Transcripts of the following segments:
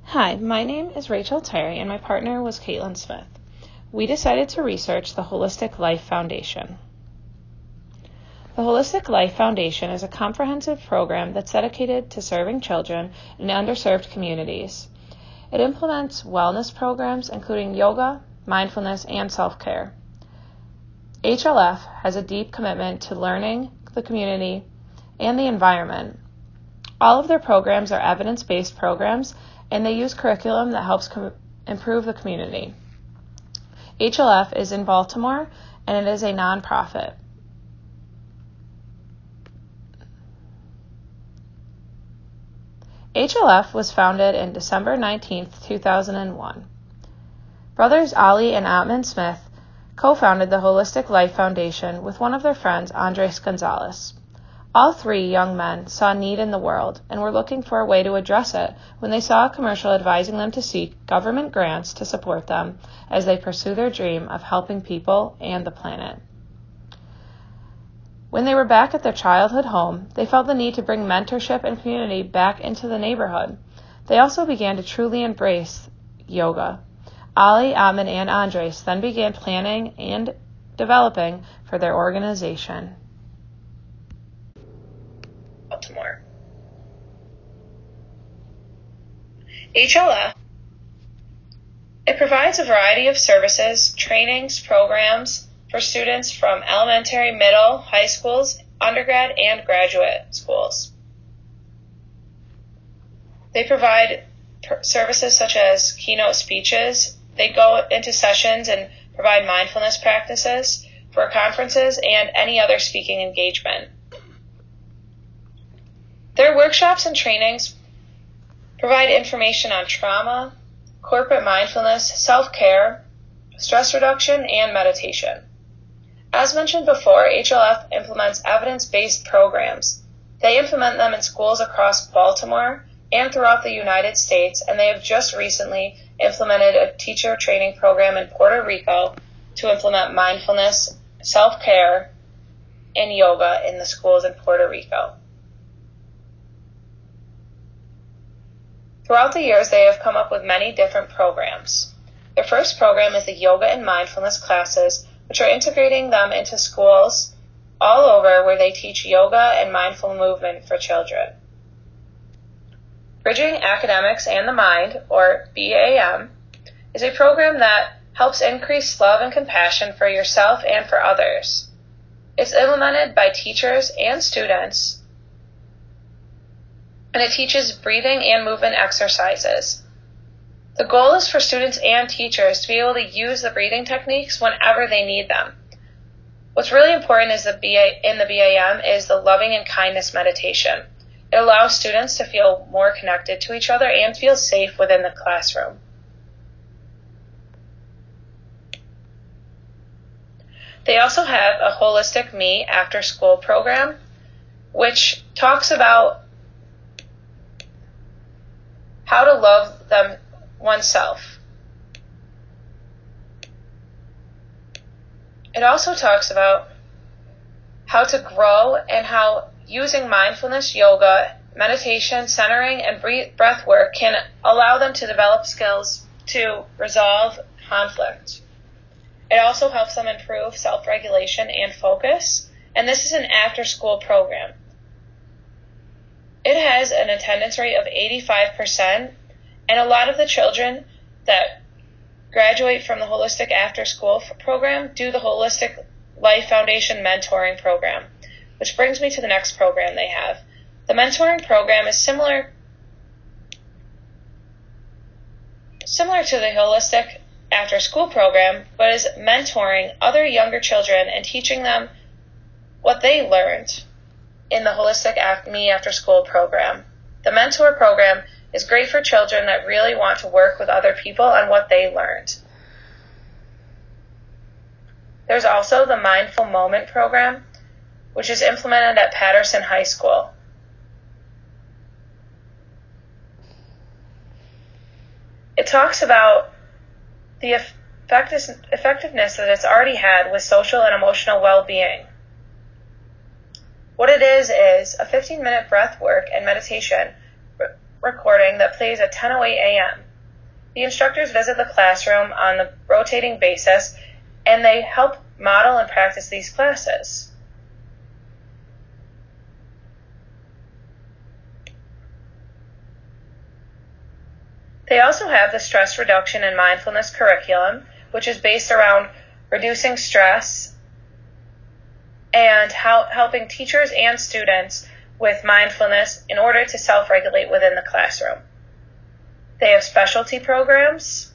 Hi, my name is Rachel Terry and my partner was Caitlin Smith. We decided to research the Holistic Life Foundation. The Holistic Life Foundation is a comprehensive program that's dedicated to serving children in underserved communities. It implements wellness programs including yoga, mindfulness, and self-care. HLF has a deep commitment to learning, the community, and the environment. All of their programs are evidence-based programs, and they use curriculum that helps improve the community. HLF is in Baltimore, and it is a nonprofit. HLF was founded in December 19, 2001. Brothers Ali and Atman Smith co-founded the Holistic Life Foundation with one of their friends, Andres Gonzalez. All three young men saw need in the world and were looking for a way to address it when they saw a commercial advising them to seek government grants to support them as they pursue their dream of helping people and the planet. When they were back at their childhood home, they felt the need to bring mentorship and community back into the neighborhood. They also began to truly embrace yoga. Ali, Atman, and Andres then began planning and developing for their organization. Baltimore. HLF. It provides a variety of services, trainings, programs for students from elementary, middle, high schools, undergrad, and graduate schools. They provide services such as keynote speeches. They go into sessions and provide mindfulness practices for conferences and any other speaking engagement. Their workshops and trainings provide information on trauma, corporate mindfulness, self-care, stress reduction, and meditation. As mentioned before, HLF implements evidence-based programs. They implement them in schools across Baltimore and throughout the United States, and they have just recently implemented a teacher training program in Puerto Rico to implement mindfulness, self-care, and yoga in the schools in Puerto Rico. Throughout the years, they have come up with many different programs. Their first program is the yoga and mindfulness classes, which are integrating them into schools all over where they teach yoga and mindful movement for children. Bridging Academics and the Mind, or BAM, is a program that helps increase love and compassion for yourself and for others. It's implemented by teachers and students, and it teaches breathing and movement exercises. The goal is for students and teachers to be able to use the breathing techniques whenever they need them. What's really important is in the BAM is the loving and kindness meditation. It allows students to feel more connected to each other and feel safe within the classroom. They also have a Holistic Me after school program, which talks about how to love oneself. It also talks about how to grow and how using mindfulness, yoga, meditation, centering, and breath work can allow them to develop skills to resolve conflict. It also helps them improve self-regulation and focus, and this is an after-school program. It has an attendance rate of 85%, and a lot of the children that graduate from the Holistic After School program do the Holistic Life Foundation Mentoring Program, which brings me to the next program they have. The mentoring program is similar to the Holistic After School program, but is mentoring other younger children and teaching them what they learned in the Holistic Me After School program. The mentor program is great for children that really want to work with other people on what they learned. There's also the Mindful Moment program, which is implemented at Patterson High School. It talks about the effectiveness that it's already had with social and emotional well-being. What it is a 15-minute breath work and meditation recording that plays at 10:08 a.m. The instructors visit the classroom on a rotating basis, and they help model and practice these classes. They also have the stress reduction and mindfulness curriculum, which is based around reducing stress and helping teachers and students with mindfulness in order to self-regulate within the classroom. They have specialty programs.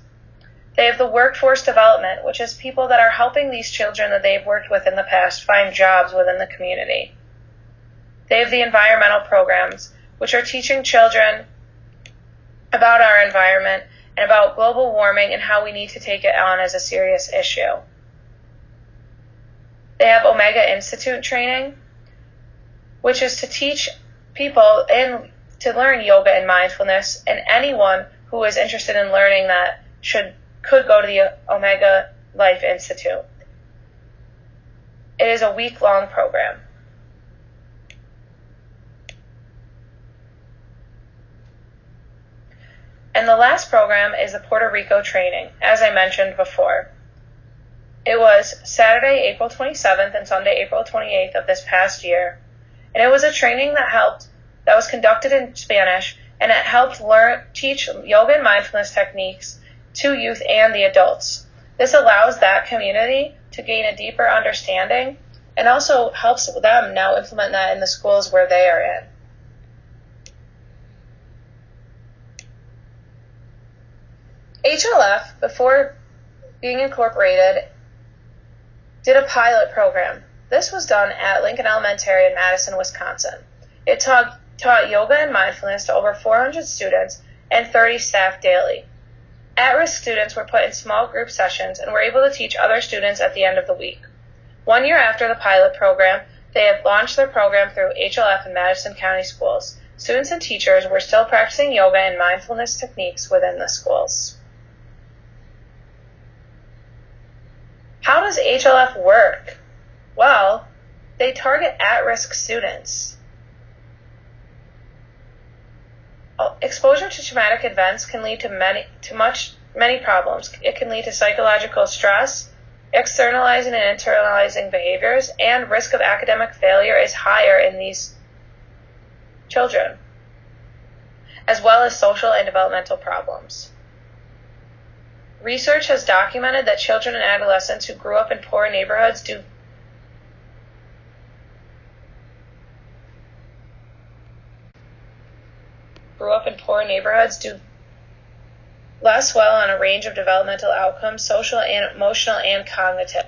They have the workforce development, which is people that are helping these children that they've worked with in the past find jobs within the community. They have the environmental programs, which are teaching children about our environment and about global warming and how we need to take it on as a serious issue. They have Omega Institute training, which is to teach people and to learn yoga and mindfulness, and anyone who is interested in learning that could go to the Omega Life Institute. It is a week-long program. And the last program is the Puerto Rico training, as I mentioned before. It was Saturday, April 27th and Sunday, April 28th of this past year. And it was a training that was conducted in Spanish, and it helped teach yoga and mindfulness techniques to youth and the adults. This allows that community to gain a deeper understanding and also helps them now implement that in the schools where they are in. HLF, before being incorporated, did a pilot program. This was done at Lincoln Elementary in Madison, Wisconsin. It taught yoga and mindfulness to over 400 students and 30 staff daily. At-risk students were put in small group sessions and were able to teach other students at the end of the week. 1 year after the pilot program, they had launched their program through HLF in Madison County schools. Students and teachers were still practicing yoga and mindfulness techniques within the schools. How does HLF work? Well, they target at-risk students. Exposure to traumatic events can lead to many problems. It can lead to psychological stress, externalizing and internalizing behaviors, and risk of academic failure is higher in these children, as well as social and developmental problems. Research has documented that children and adolescents who grew up in poor neighborhoods do less well on a range of developmental outcomes, social and emotional and cognitive.